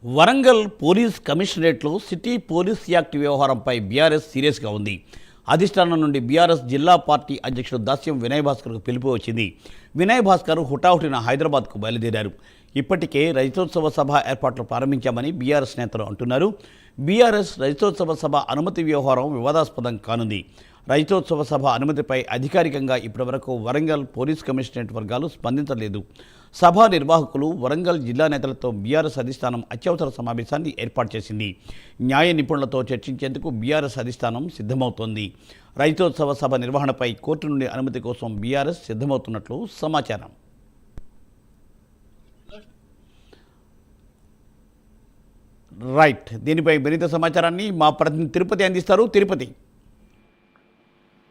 Warangal police కమిషనరేట్లో city police act వ్యవహారంపై BRS సీరియస్గా ఉంది. అధిష్టానం నుండి బీఆర్ఎస్ జిల్లా పార్టీ అధ్యక్షుడు దాస్యం వినయ్ భాస్కర్కు పిలుపు వచ్చింది. వినయ్ భాస్కర్ హుటాహుటిన హైదరాబాద్కు బయలుదేరారు. ఇప్పటికే రజతోత్సవ సభ ఏర్పాట్లు ప్రారంభించామని బీఆర్ఎస్ నేతలు అంటున్నారు. బీఆర్ఎస్ రజతోత్సవ సభ అనుమతి వ్యవహారం వివాదాస్పదం కానుంది. రజతోత్సవ సభ అనుమతిపై అధికారికంగా ఇప్పటివరకు వరంగల్ పోలీస్ కమిషనరేట్ వర్గాలు స్పందించలేదు. సభా నిర్వాహకులు వరంగల్ జిల్లా నేతలతో బీఆర్ఎస్ అధిష్టానం అత్యవసర సమావేశాన్ని ఏర్పాటు చేసింది. న్యాయ నిపుణులతో చర్చించేందుకు బీఆర్ఎస్ అధిష్టానం సిద్ధమవుతోంది. రజతోత్సవ సభ నిర్వహణపై కోర్టు నుండి అనుమతి కోసం బీఆర్ఎస్ సిద్ధమవుతున్నట్లు సమాచారం. రైట్, దీనిపై మరింత సమాచారాన్ని మా ప్రతినిధి తిరుపతి అందిస్తారు. తిరుపతి.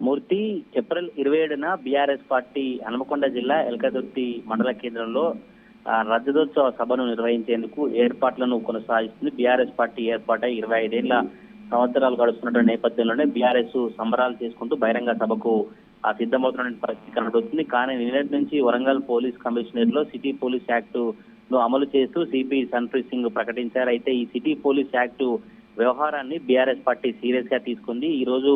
మూర్తి, ఏప్రిల్ 27న బీఆర్ఎస్ పార్టీ హనుమకొండ జిల్లా ఎల్కదుర్తి మండల కేంద్రంలో రజతోత్సవ సభను నిర్వహించేందుకు ఏర్పాట్లను కొనసాగిస్తుంది. బీఆర్ఎస్ పార్టీ ఏర్పాటై 25 సంవత్సరాలు గడుస్తున్న నేపథ్యంలోనే బీఆర్ఎస్ సంబరాలు చేసుకుంటూ బహిరంగ సభకు సిద్ధమవుతున్న పరిస్థితి కనబడుతుంది. కానీ నిన్నటి నుంచి వరంగల్ పోలీస్ కమిషనర్ లో సిటీ పోలీస్ యాక్ట్ ను అమలు చేస్తూ సిపి సన్ప్రీత్ సింగ్ ప్రకటించారు. అయితే ఈ సిటీ పోలీస్ యాక్ట్ వ్యవహారాన్ని బీఆర్ఎస్ పార్టీ సీరియస్ గా తీసుకుంది. ఈ రోజు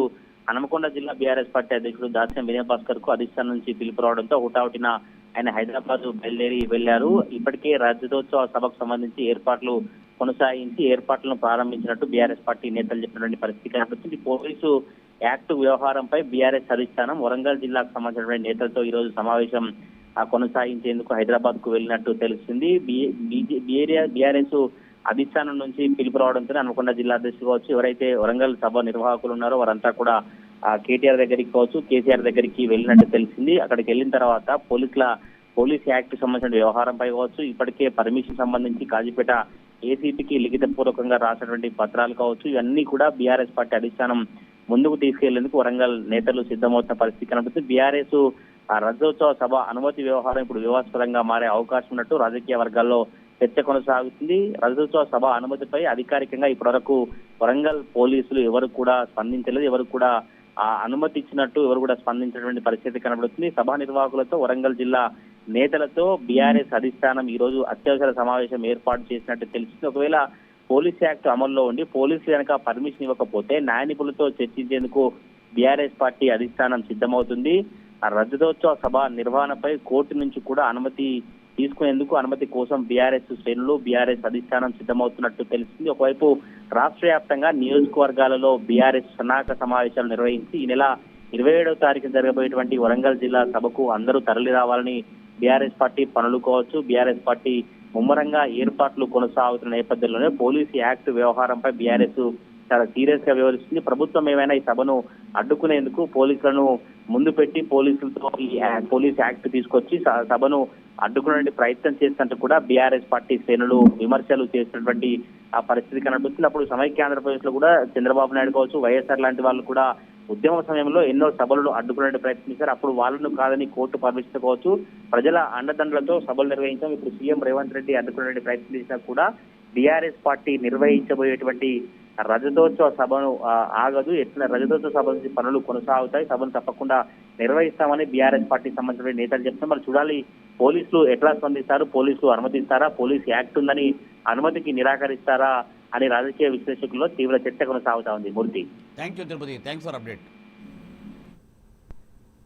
హనుమకొండ జిల్లా బీఆర్ఎస్ పార్టీ అధ్యక్షుడు దాస్యం వినయ్ భాస్కర్ కు అధిష్టానం నుంచి పిలుపు రావడంతో హుటాహుటిన ఆయన హైదరాబాద్ బయలుదేరి వెళ్లారు. ఇప్పటికే రజతోత్సవ సభకు సంబంధించి ఏర్పాట్లు కొనసాగించి ఏర్పాట్లను ప్రారంభించినట్టు బీఆర్ఎస్ పార్టీ నేతలు చెప్పినటువంటి పరిస్థితి కనిపిస్తుంది. పోలీసు యాక్ట్ వ్యవహారంపై బీఆర్ఎస్ అధిష్టానం వరంగల్ జిల్లాకు సంబంధించిన నేతలతో ఈ రోజు సమావేశం కొనసాగించేందుకు హైదరాబాద్ కు వెళ్ళినట్టు తెలుస్తుంది. బీఆర్ఎస్ అధిష్టానం నుంచి పిలుపు రావడంతో హనుమకొండ జిల్లా అధ్యక్షుడు కావచ్చు, ఎవరైతే వరంగల్ సభ నిర్వాహకులు ఉన్నారో వారంతా కూడా కేటీఆర్ దగ్గరికి కావచ్చు, కేసీఆర్ దగ్గరికి వెళ్ళినట్టు తెలిసింది. అక్కడికి వెళ్ళిన తర్వాత పోలీస్ యాక్ట్ సంబంధించిన వ్యవహారంపై కావచ్చు, ఇప్పటికే పర్మిషన్ సంబంధించి కాజీపేట ఏసీపీకి లిఖిత పూర్వకంగా రాసినటువంటి పత్రాలు కావచ్చు, ఇవన్నీ కూడా బీఆర్ఎస్ పార్టీ అధిష్టానం ముందుకు తీసుకెళ్లేందుకు వరంగల్ నేతలు సిద్ధమవుతున్న పరిస్థితి కనిపిస్తుంది. బీఆర్ఎస్ రజతోత్సవ సభ అనుమతి వ్యవహారం ఇప్పుడు వివాదాస్పదంగా మారే అవకాశం ఉన్నట్టు రాజకీయ వర్గాల్లో చర్చ కొనసాగుతుంది. రజతోత్సవ సభ అనుమతిపై అధికారికంగా ఇప్పటివరకు వరంగల్ పోలీసులు ఎవరు కూడా స్పందించలేదు. ఎవరు కూడా అనుమతి ఇచ్చినట్టు ఎవరు కూడా స్పందించినటువంటి పరిస్థితి కనబడుతుంది. సభా నిర్వాహకులతో వరంగల్ జిల్లా నేతలతో బీఆర్ఎస్ అధిష్టానం ఈ రోజు అత్యవసర సమావేశం ఏర్పాటు చేసినట్టు తెలిసింది. ఒకవేళ పోలీస్ యాక్ట్ అమల్లో ఉండి పోలీసులు కనుక పర్మిషన్ ఇవ్వకపోతే న్యాయ నిపుణులతో చర్చించేందుకు బీఆర్ఎస్ పార్టీ అధిష్టానం సిద్ధమవుతుంది. రజతోత్సవ సభ నిర్వహణపై కోర్టు నుంచి కూడా అనుమతి తీసుకునేందుకు అనుమతి కోసం బీఆర్ఎస్ శ్రేణులు బీఆర్ఎస్ అధిష్టానం సిద్ధమవుతున్నట్టు తెలిసింది. ఒకవైపు రాష్ట్ర వ్యాప్తంగా నియోజకవర్గాలలో బీఆర్ఎస్ సన్నాహక సమావేశాలు నిర్వహించి ఈ నెల 27వ తారీఖు జరగబోయేటువంటి వరంగల్ జిల్లా సభకు అందరూ తరలి రావాలని బీఆర్ఎస్ పార్టీ పనులుకోవచ్చు. బీఆర్ఎస్ పార్టీ ముమ్మరంగా ఏర్పాట్లు కొనసాగుతున్న నేపథ్యంలోనే పోలీసు యాక్ట్ వ్యవహారంపై బీఆర్ఎస్ చాలా సీరియస్ గా వ్యవహరిస్తుంది. ప్రభుత్వం ఏమైనా ఈ సభను అడ్డుకునేందుకు పోలీసులను ముందు పెట్టి పోలీసులతో ఈ పోలీస్ యాక్ట్ తీసుకొచ్చి సభను అడ్డుకునే ప్రయత్నం చేసినట్టు కూడా బీఆర్ఎస్ పార్టీ శ్రేణులు విమర్శలు చేసినటువంటి ఆ పరిస్థితి కనబడుతుంది. అప్పుడు సమైక్య ఆంధ్రప్రదేశ్ లో కూడా చంద్రబాబు నాయుడు కావచ్చు, వైఎస్ఆర్ లాంటి వాళ్ళు కూడా ఉద్యమ సమయంలో ఎన్నో సభలను అడ్డుకునే ప్రయత్నించారు. అప్పుడు వాళ్ళను కాదని కోర్టు పర్మిషన్ కావచ్చు, ప్రజల అండదండలతో సభలు నిర్వహించాం. ఇప్పుడు సీఎం రేవంత్ రెడ్డి అడ్డుకునే ప్రయత్నం చేసినా కూడా బీఆర్ఎస్ పార్టీ నిర్వహించబోయేటువంటి రజతోత్సవ సభను ఆగదు. ఎట్లా రజతోత్సవ సభ నుంచి పనులు కొనసాగుతాయి, సభను తప్పకుండా నిర్వహిస్తామని బీఆర్ఎస్ పార్టీ సంబంధించిన నేతలు చెప్తున్నారు. మరి చూడాలి పోలీసులు ఎట్లా స్పందిస్తారు, పోలీసులు అనుమతిస్తారా, పోలీస్ యాక్ట్ ఉందని అనుమతికి నిరాకరిస్తారా అని రాజకీయ విశ్లేషకుల్లో తీవ్ర చర్చ కొనసాగుతా ఉంది. Murthy. Thank you Tirupati, thanks for update.